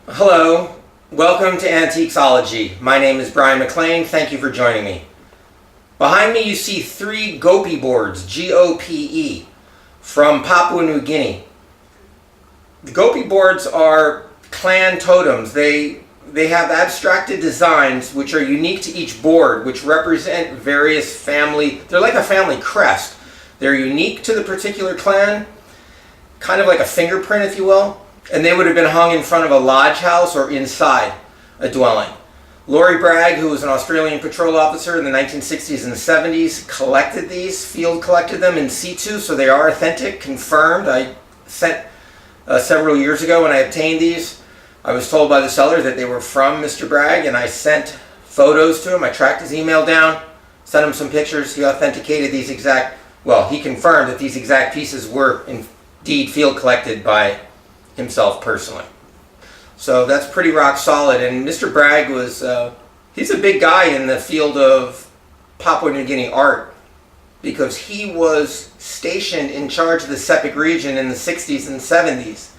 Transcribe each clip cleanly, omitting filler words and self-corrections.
Hello, welcome to Antiquesology. My name is Brian McLean. Thank you for joining me. Behind me you see three Gope boards, G-O-P-E, from Papua New Guinea. The Gope boards are clan totems. They have abstracted designs which are unique to each board, which represent various family. They're like a family crest. They're unique to the particular clan, kind of like a fingerprint, if you will. And they would have been hung in front of a lodge house or inside a dwelling. Laurie Bragg, who was an Australian patrol officer in the 1960s and 70s, collected these, field collected them in situ, so they are authentic, confirmed. I sent several years ago when I obtained these. I was told by the seller that they were from Mr. Bragg, and I sent photos to him. I tracked his email down, sent him some pictures. He authenticated these he confirmed that these exact pieces were indeed field collected by himself personally. So that's pretty rock solid. And Mr. Bragg was, he's a big guy in the field of Papua New Guinea art, because he was stationed in charge of the Sepik region in the 60s and 70s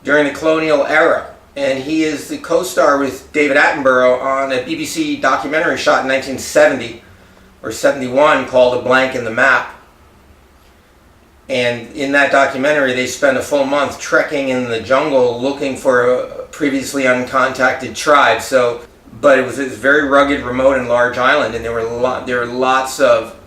during the colonial era. And he is the co-star with David Attenborough on a BBC documentary shot in 1970 or 71 called A Blank in the Map. And in that documentary, they spend a full month trekking in the jungle looking for a previously uncontacted tribe. But it was a very rugged, remote, and large island, and there were lots of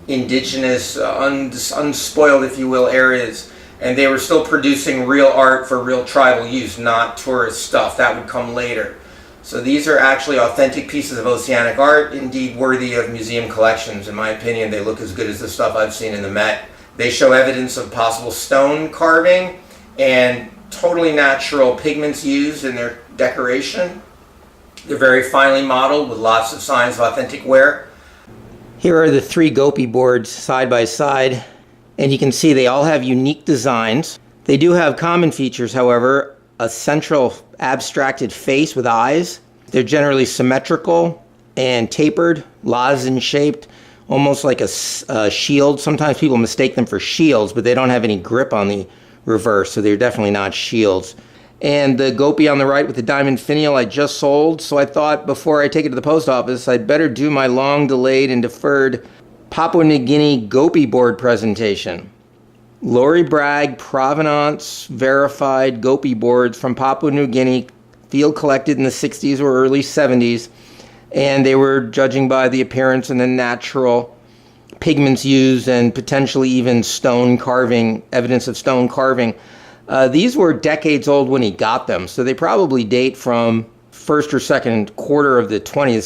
indigenous, unspoiled, if you will, areas. And they were still producing real art for real tribal use, not tourist stuff. That would come later. So these are actually authentic pieces of oceanic art, indeed worthy of museum collections. In my opinion, they look as good as the stuff I've seen in the Met. They show evidence of possible stone carving and totally natural pigments used in their decoration. They're very finely modeled with lots of signs of authentic wear. Here are the three Gope boards side by side, and you can see they all have unique designs. They do have common features, however, a central abstracted face with eyes. They're generally symmetrical and tapered, lozenge-shaped, almost like a shield. Sometimes people mistake them for shields, but they don't have any grip on the reverse, so they're definitely not shields. And the Gope on the right with the diamond finial I just sold, so I thought before I take it to the post office, I'd better do my long delayed and deferred Papua New Guinea Gope board presentation. Laurie Bragg provenance verified Gope boards from Papua New Guinea, field collected in the 60s or early 70s. And they were judging by the appearance and the natural pigments used and potentially even stone carving, evidence of stone carving. These were decades old when he got them, so they probably date from first or second quarter of the 20th